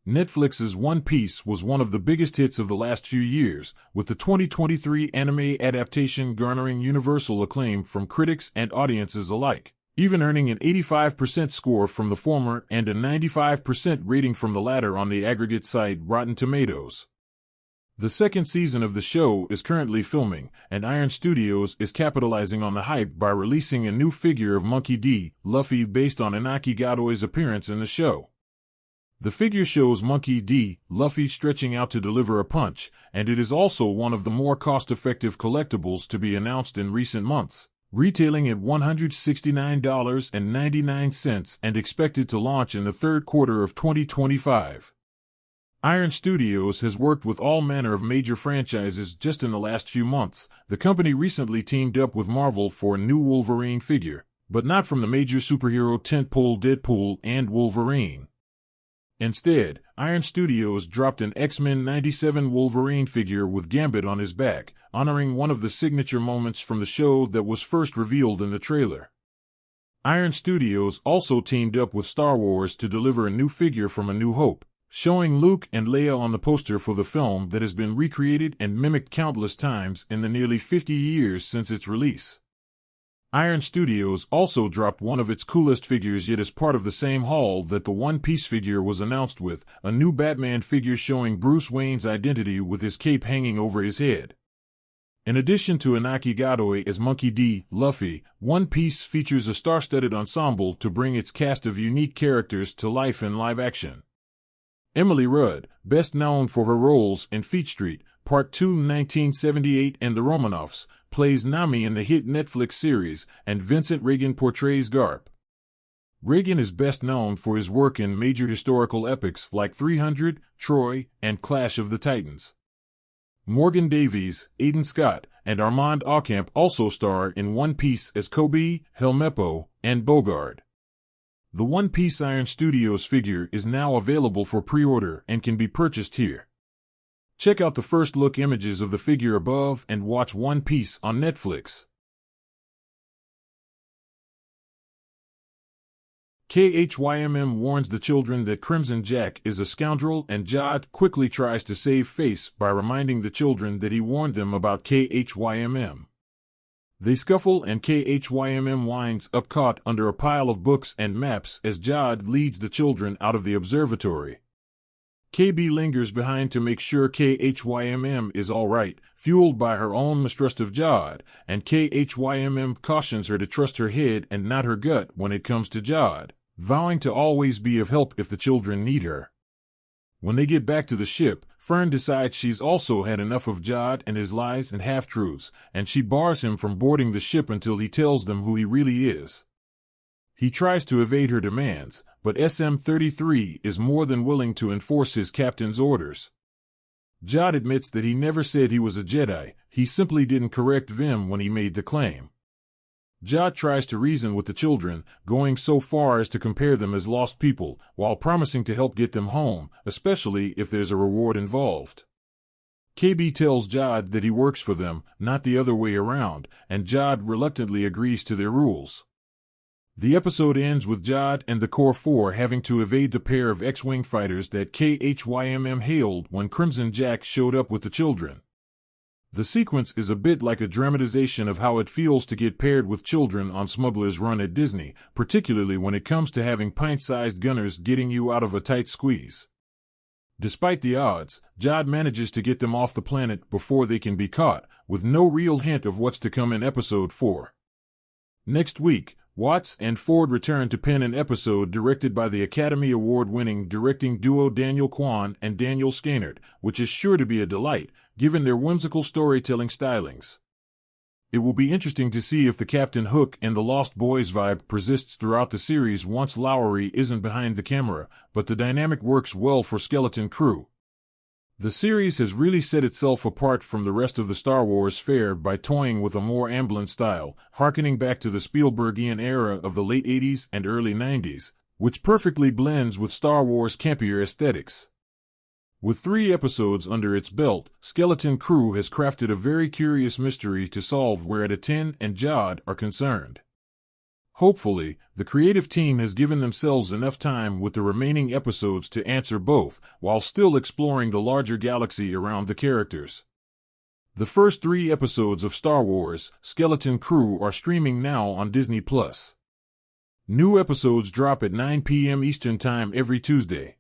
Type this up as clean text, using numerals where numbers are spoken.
Netflix's One Piece was one of the biggest hits of the last few years, with the 2023 anime adaptation garnering universal acclaim from critics and audiences alike, even earning an 85% score from the former and a 95% rating from the latter on the aggregate site Rotten Tomatoes. The second season of the show is currently filming, and Iron Studios is capitalizing on the hype by releasing a new figure of Monkey D. Luffy based on Inaki Gadoi's appearance in the show. The figure shows Monkey D. Luffy stretching out to deliver a punch, and it is also one of the more cost-effective collectibles to be announced in recent months, retailing at $169.99 and expected to launch in the third quarter of 2025. Iron Studios has worked with all manner of major franchises just in the last few months. The company recently teamed up with Marvel for a new Wolverine figure, but not from the major superhero tentpole Deadpool and Wolverine. Instead, Iron Studios dropped an X-Men '97 Wolverine figure with Gambit on his back, honoring one of the signature moments from the show that was first revealed in the trailer. Iron Studios also teamed up with Star Wars to deliver a new figure from A New Hope, showing Luke and Leia on the poster for the film that has been recreated and mimicked countless times in the nearly 50 years since its release. Iron Studios also dropped one of its coolest figures yet as part of the same haul that the One Piece figure was announced with, a new Batman figure showing Bruce Wayne's identity with his cape hanging over his head. In addition to Inaki Gadoi as Monkey D. Luffy, One Piece features a star-studded ensemble to bring its cast of unique characters to life in live action. Emily Rudd, best known for her roles in Feet Street, Part 2 1978 and The Romanoffs, plays Nami in the hit Netflix series, and Vincent Regan portrays Garp. Regan is best known for his work in major historical epics like 300, Troy, and Clash of the Titans. Morgan Davies, Aidan Scott, and Armand Aucamp also star in One Piece as Kobe, Helmeppo, and Bogard. The One Piece Iron Studios figure is now available for pre-order and can be purchased here. Check out the first look images of the figure above and watch One Piece on Netflix. KHYMM warns the children that Crimson Jack is a scoundrel, and Jod quickly tries to save face by reminding the children that he warned them about KHYMM. They scuffle and KHYMM winds up caught under a pile of books and maps as Jod leads the children out of the observatory. KB lingers behind to make sure KHYMM is all right, fueled by her own mistrust of Jod, and KHYMM cautions her to trust her head and not her gut when it comes to Jod, vowing to always be of help if the children need her. When they get back to the ship, Fern decides she's also had enough of Jod and his lies and half-truths, and she bars him from boarding the ship until he tells them who he really is. He tries to evade her demands, but SM-33 is more than willing to enforce his captain's orders. Jod admits that he never said he was a Jedi, he simply didn't correct Vim when he made the claim. Jod tries to reason with the children, going so far as to compare them as lost people, while promising to help get them home, especially if there's a reward involved. KB tells Jod that he works for them, not the other way around, and Jod reluctantly agrees to their rules. The episode ends with Jod and the Core 4 having to evade the pair of X-Wing fighters that KHYMM hailed when Crimson Jack showed up with the children. The sequence is a bit like a dramatization of how it feels to get paired with children on Smuggler's Run at Disney, particularly when it comes to having pint-sized gunners getting you out of a tight squeeze. Despite the odds, Jod manages to get them off the planet before they can be caught, with no real hint of what's to come in Episode 4. Next week, Watts and Ford return to pen an episode directed by the Academy Award-winning directing duo Daniel Kwan and Daniel Skynyrd, which is sure to be a delight, given their whimsical storytelling stylings. It will be interesting to see if the Captain Hook and the Lost Boys vibe persists throughout the series once Lowry isn't behind the camera, but the dynamic works well for Skeleton Crew. The series has really set itself apart from the rest of the Star Wars fare by toying with a more Amblin style, harkening back to the Spielbergian era of the late 80s and early 90s, which perfectly blends with Star Wars' campier aesthetics. With 3 episodes under its belt, Skeleton Crew has crafted a very curious mystery to solve where Aten and Jod are concerned. Hopefully, the creative team has given themselves enough time with the remaining episodes to answer both, while still exploring the larger galaxy around the characters. The first 3 episodes of Star Wars: Skeleton Crew are streaming now on Disney+. New episodes drop at 9 p.m. Eastern Time every Tuesday.